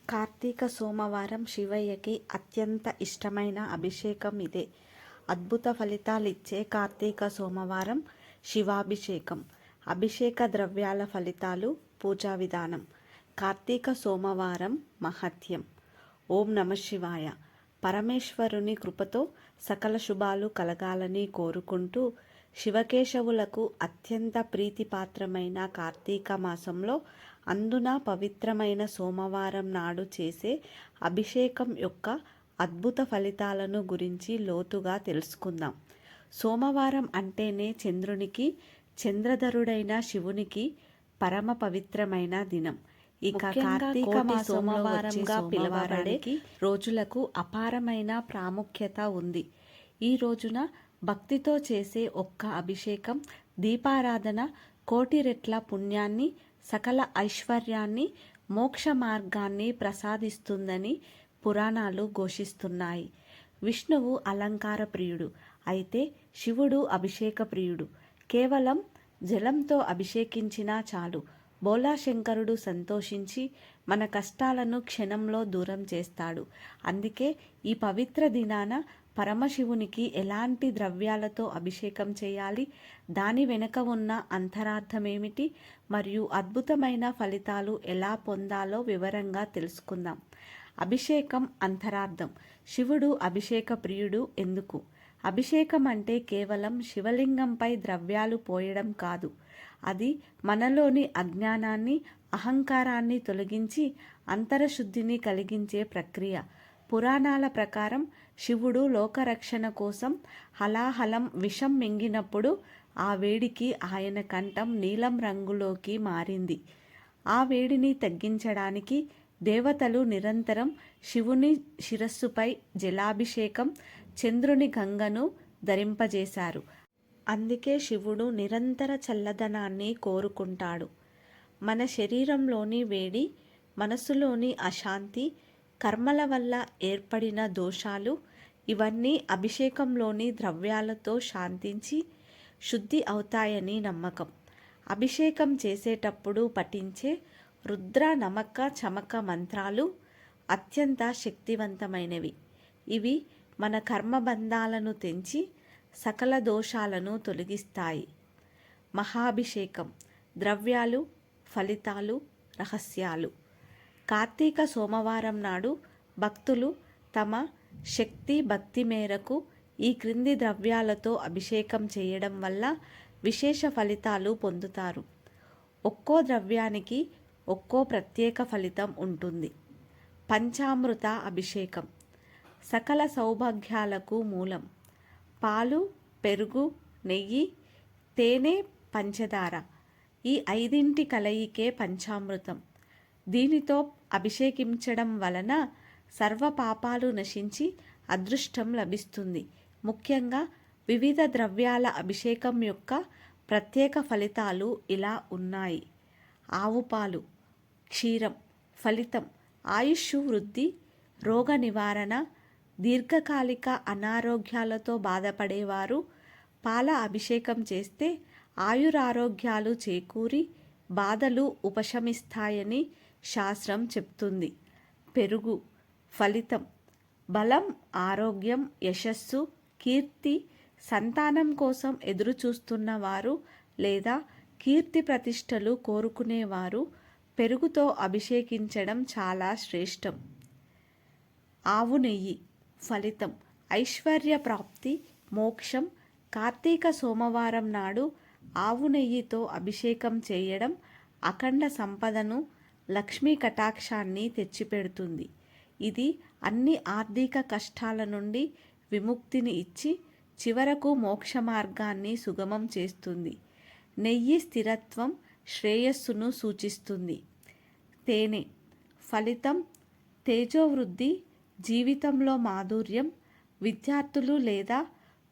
కార్తీక సోమవారం శివయ్యకి అత్యంత ఇష్టమైన అభిషేకం ఇదే. అద్భుత ఫలితాలిచ్చే కార్తీక సోమవారం శివాభిషేకం. అభిషేక ద్రవ్యాల ఫలితాలు, పూజా విధానం. కార్తీక సోమవారం మహత్యం. ఓం నమః శివాయ. పరమేశ్వరుని కృపతో సకల శుభాలు కలగాలని కోరుకుంటూ శివకేశవులకు అత్యంత ప్రీతిపాత్రమైన కార్తీక మాసంలో అందున పవిత్రమైన సోమవారం నాడు చేసే అభిషేకం యొక్క అద్భుత ఫలితాలను గురించి లోతుగా తెలుసుకుందాం. సోమవారం అంటేనే చంద్రునికి, చంద్రధరుడైన శివునికి పరమ పవిత్రమైన దినం. ఇక కార్తీక సోమవారంగా పిలువబడే రోజులకు అపారమైన ప్రాముఖ్యత ఉంది. ఈ రోజున భక్తితో చేసే ఒక్క అభిషేకం, దీపారాధన కోటి రెట్ల పుణ్యాన్ని, సకల ఐశ్వర్యాన్ని, మోక్ష మార్గాన్ని ప్రసాదిస్తుందని పురాణాలు ఘోషిస్తున్నాయి. విష్ణువు అలంకార ప్రియుడు, అయితే శివుడు అభిషేక ప్రియుడు. కేవలం జలంతో అభిషేకించినా చాలు, బోలాశంకరుడు సంతోషించి మన కష్టాలను క్షణంలో దూరం చేస్తాడు. అందుకే ఈ పవిత్ర దినాన పరమశివునికి ఎలాంటి ద్రవ్యాలతో అభిషేకం చేయాలి, దాని వెనుక ఉన్న అంతరార్థమేమిటి, మరియు అద్భుతమైన ఫలితాలు ఎలా పొందాలో వివరంగా తెలుసుకుందాం. అభిషేకం అంతరార్థం. శివుడు అభిషేక ప్రియుడు ఎందుకు? అభిషేకం అంటే కేవలం శివలింగంపై ద్రవ్యాలు పోయడం కాదు. అది మనలోని అజ్ఞానాన్ని, అహంకారాన్ని తొలగించి అంతరశుద్ధిని కలిగించే ప్రక్రియ. పురాణాల ప్రకారం శివుడు లోకరక్షణ కోసం హలాహలం విషం మింగినప్పుడు ఆ వేడికి ఆయన కంఠం నీలం రంగులోకి మారింది. ఆ వేడిని తగ్గించడానికి దేవతలు నిరంతరం శివుని శిరస్సుపై జలాభిషేకం, చంద్రుని గంగను ధరింపజేశారు. అందుకే శివుడు నిరంతర చల్లదనాన్ని కోరుకుంటాడు. మన శరీరంలోని వేడి, మనసులోని అశాంతి, కర్మల వల్ల ఏర్పడిన దోషాలు ఇవన్నీ అభిషేకంలోని ద్రవ్యాలతో శాంతించి శుద్ధి అవుతాయని నమ్మకం. అభిషేకం చేసేటప్పుడు పఠించే రుద్ర, నమక, చమక మంత్రాలు అత్యంత శక్తివంతమైనవి. ఇవి మన కర్మబంధాలను తెంచి సకల దోషాలను తొలగిస్తాయి. మహాభిషేకం. ద్రవ్యాలు, ఫలితాలు, రహస్యాలు. కార్తీక సోమవారం నాడు భక్తులు తమ శక్తి భక్తి మేరకు ఈ క్రింది ద్రవ్యాలతో అభిషేకం చేయడం వల్ల విశేష ఫలితాలు పొందుతారు. ఒక్కో ద్రవ్యానికి ఒక్కో ప్రత్యేక ఫలితం ఉంటుంది. పంచామృత అభిషేకం సకల సౌభాగ్యాలకు మూలం. పాలు, పెరుగు, నెయ్యి, తేనె, పంచదార ఈ ఐదింటి కలయికే పంచామృతం. దీనితో అభిషేకించడం వలన సర్వ పాపాలు నశించి అదృష్టం లభిస్తుంది. ముఖ్యంగా వివిధ ద్రవ్యాల అభిషేకం యొక్క ప్రత్యేక ఫలితాలు ఇలా ఉన్నాయి. ఆవు పాలు, క్షీరం. ఫలితం: ఆయుష్ వృద్ధి, రోగ నివారణ. దీర్ఘకాలిక అనారోగ్యాలతో బాధపడేవారు పాల అభిషేకం చేస్తే ఆయురారోగ్యాలు చేకూరి బాధలు ఉపశమిస్తాయని శాస్త్రం చెప్తుంది. పెరుగు. ఫలితం: బలం, ఆరోగ్యం, యశస్సు, కీర్తి. సంతానం కోసం ఎదురు చూస్తున్న వారు లేదా కీర్తి ప్రతిష్టలు కోరుకునేవారు పెరుగుతో అభిషేకించడం చాలా శ్రేష్టం. ఆవు నెయ్యి. ఫలితం: ఐశ్వర్య ప్రాప్తి, మోక్షం. కార్తీక సోమవారం నాడు ఆవు నెయ్యితో అభిషేకం చేయడం అఖండ సంపదను, లక్ష్మీ కటాక్షాన్ని తెచ్చిపెడుతుంది. ఇది అన్ని ఆర్థిక కష్టాల నుండి విముక్తిని ఇచ్చి చివరకు మోక్ష మార్గాన్ని సుగమం చేస్తుంది. నెయ్యి స్థిరత్వం, శ్రేయస్సును సూచిస్తుంది. తేనె. ఫలితం: తేజోవృద్ధి, జీవితంలో మాధుర్యం. విద్యార్థులు లేదా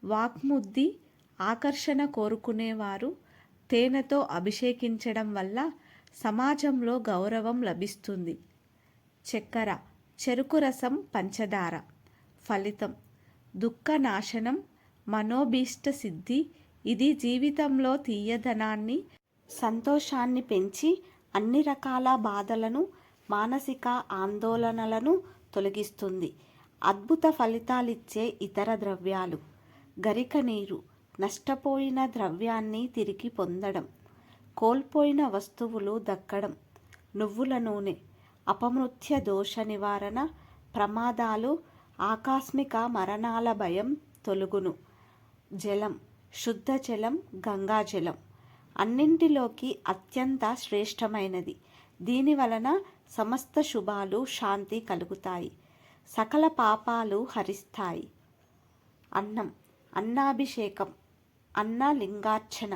వాక్ముద్ది, ఆకర్షణ కోరుకునేవారు తేనెతో అభిషేకించడం వల్ల సమాజంలో గౌరవం లభిస్తుంది. చక్కెర, చెరుకు రసం, పంచదార. ఫలితం: దుఃఖ నాశనం, మనోభీష్ట సిద్ధి. ఇది జీవితంలో తీయదనాన్ని, సంతోషాన్ని పెంచి అన్ని రకాల బాధలను మానసిక ఆందోళనలను తొలగిస్తుంది. అద్భుత ఫలితాలిచ్చే ఇతర ద్రవ్యాలు: గరిక నీరు, నష్టపోయిన ద్రవ్యాన్ని తిరిగి పొందడం, కోల్పోయిన వస్తువులు దక్కడం. నువ్వుల నూనె, అపమృత్య దోష నివారణ, ప్రమాదాలు, ఆకస్మిక మరణాల భయం తొలగును. జలం, శుద్ధ జలం, గంగాజలం అన్నింటిలోకి అత్యంత శ్రేష్టమైనది. దీని వలన సమస్త శుభాలు, శాంతి కలుగుతాయి, సకల పాపాలు హరిస్తాయి. అన్నం, అన్నాభిషేకం, అన్నలింగార్చన,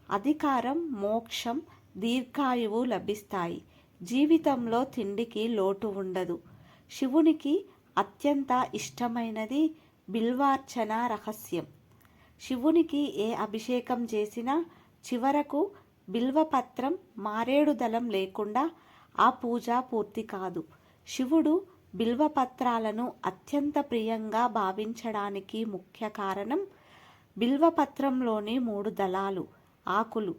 అధికారం, మోక్షం, దీర్ఘాయువు లభిస్తాయి. జీవితంలో తిండికి లోటు ఉండదు. శివునికి అత్యంత ఇష్టమైనది బిల్వార్చన రహస్యం. శివునికి ఏ అభిషేకం చేసినా చివరకు బిల్వపత్రం, మారేడు దళం లేకుండా ఆ పూజ పూర్తి కాదు. శివుడు బిల్వపత్రాలను అత్యంత ప్రియంగా భావించడానికి ముఖ్య కారణం బిల్వపత్రంలోని 3 దళాలు, ఆకులు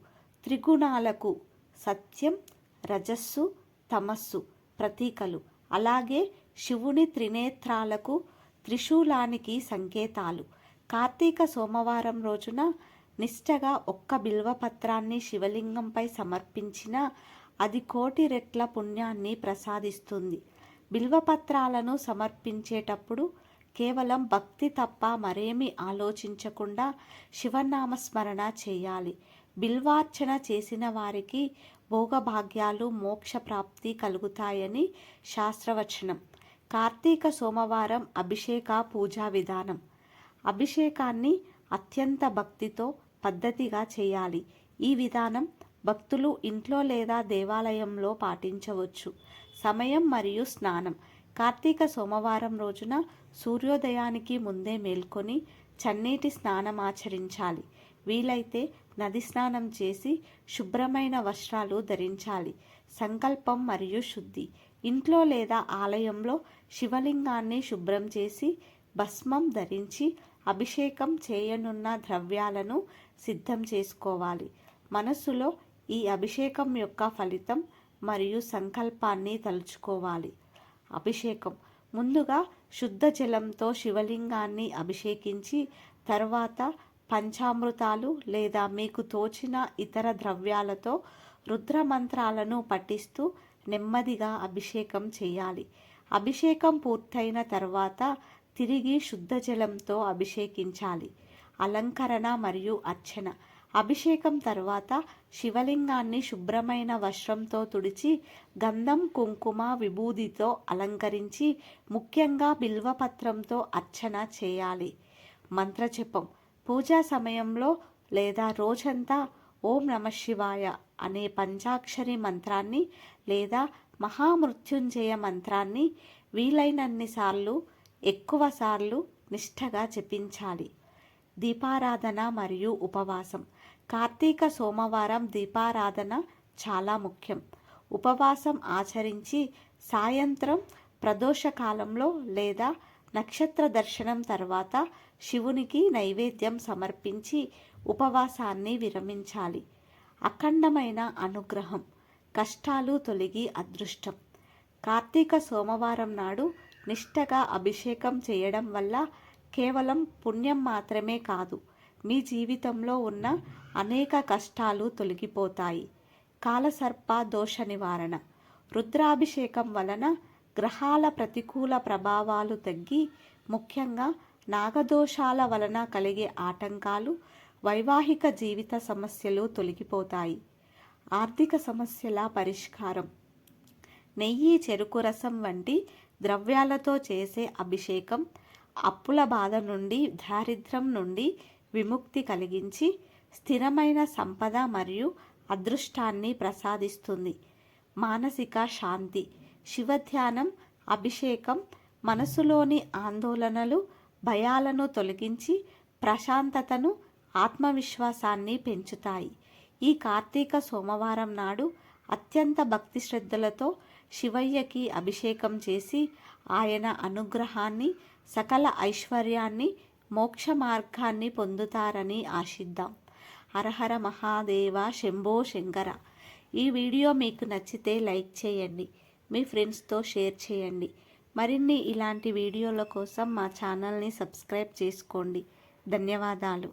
త్రిగుణాలకు, సత్యం, రజస్సు, తమస్సు ప్రతీకలు. అలాగే శివుని త్రినేత్రాలకు, త్రిశూలానికి సంకేతాలు. కార్తీక సోమవారం రోజున నిష్టగా ఒక్క బిల్వపత్రాన్ని శివలింగంపై సమర్పించినా అది 1,000,000 రెట్ల పుణ్యాన్ని ప్రసాదిస్తుంది. బిల్వపత్రాలను సమర్పించేటప్పుడు కేవలం భక్తి తప్ప మరేమీ ఆలోచించకుండా శివనామస్మరణ చేయాలి. బిల్వార్చన చేసిన వారికి భోగభాగ్యాలు, మోక్షప్రాప్తి కలుగుతాయని శాస్త్రవచనం. కార్తీక సోమవారం అభిషేక పూజా విధానం. అభిషేకాన్ని అత్యంత భక్తితో, పద్ధతిగా చేయాలి. ఈ విధానం భక్తులు ఇంట్లో లేదా దేవాలయంలో పాటించవచ్చు. సమయం మరియు స్నానం. కార్తీక సోమవారం రోజున సూర్యోదయానికి ముందే మేల్కొని చన్నీటి స్నానం ఆచరించాలి. వీలైతే నది స్నానం చేసి శుభ్రమైన వస్త్రాలు ధరించాలి. సంకల్పం మరియు శుద్ధి. ఇంట్లో లేదా ఆలయంలో శివలింగాన్ని శుభ్రం చేసి భస్మం ధరించి అభిషేకం చేయనున్న ద్రవ్యాలను సిద్ధం చేసుకోవాలి. మనస్సులో ఈ అభిషేకం యొక్క ఫలితం మరియు సంకల్పాన్ని తలుచుకోవాలి. అభిషేకం: ముందుగా శుద్ధ జలంతో శివలింగాన్ని అభిషేకించి తర్వాత పంచామృతాలు లేదా మీకు తోచిన ఇతర ద్రవ్యాలతో రుద్రమంత్రాలను పఠిస్తూ నెమ్మదిగా అభిషేకం చేయాలి. అభిషేకం పూర్తయిన తర్వాత తిరిగి శుద్ధ జలంతో అభిషేకించాలి. అలంకరణ మరియు అర్చన. అభిషేకం తర్వాత శివలింగాన్ని శుభ్రమైన వస్త్రంతో తుడిచి గంధం, కుంకుమ, విభూదితో అలంకరించి ముఖ్యంగా బిల్వపత్రంతో అర్చన చేయాలి. మంత్రజపం. పూజా సమయంలో లేదా రోజంతా ఓం నమఃశివాయ అనే పంచాక్షరి మంత్రాన్ని లేదా మహామృత్యుంజయ మంత్రాన్ని వీలైనన్ని సార్లు, ఎక్కువ సార్లు నిష్ఠగా జపించాలి. దీపారాధన మరియు ఉపవాసం. కార్తీక సోమవారం దీపారాధన చాలా ముఖ్యం. ఉపవాసం ఆచరించి సాయంత్రం ప్రదోషకాలంలో లేదా నక్షత్ర దర్శనం తర్వాత శివునికి నైవేద్యం సమర్పించి ఉపవాసాన్ని విరమించాలి. అఖండమైన అనుగ్రహం. కష్టాలు తొలగి అదృష్టం. కార్తీక సోమవారం నాడు నిష్ఠగా అభిషేకం చేయడం వల్ల కేవలం పుణ్యం మాత్రమే కాదు, మీ జీవితంలో ఉన్న అనేక కష్టాలు తొలగిపోతాయి. కాలసర్ప దోష నివారణ. రుద్రాభిషేకం వలన గ్రహాల ప్రతికూల ప్రభావాలు తగ్గి ముఖ్యంగా నాగదోషాల వలన కలిగే ఆటంకాలు, వైవాహిక జీవిత సమస్యలు తొలగిపోతాయి. ఆర్థిక సమస్యల పరిష్కారం. నెయ్యి, చెరుకు రసం వంటి ద్రవ్యాలతో చేసే అభిషేకం అప్పుల బాధ నుండి, దారిద్ర్యం నుండి విముక్తి కలిగించి స్థిరమైన సంపద మరియు అదృష్టాన్ని ప్రసాదిస్తుంది. మానసిక శాంతి. శివధ్యానం, అభిషేకం మనసులోని ఆందోళనలు, భయాలను తొలగించి ప్రశాంతతను, ఆత్మవిశ్వాసాన్ని పెంచుతాయి. ఈ కార్తీక సోమవారం నాడు అత్యంత భక్తి శ్రద్ధలతో శివయ్యకి అభిషేకం చేసి ఆయన అనుగ్రహాన్ని, సకల ఐశ్వర్యాన్ని, మోక్ష మార్గాన్ని పొందుతారని ఆశిద్దాం. హరహర మహాదేవ, శంభో శంకర. ఈ వీడియో మీకు నచ్చితే లైక్ చేయండి, మీ ఫ్రెండ్స్తో షేర్ చేయండి. మరిన్ని ఇలాంటి వీడియోల కోసం మా ఛానల్ని సబ్స్క్రైబ్ చేసుకోండి. ధన్యవాదాలు.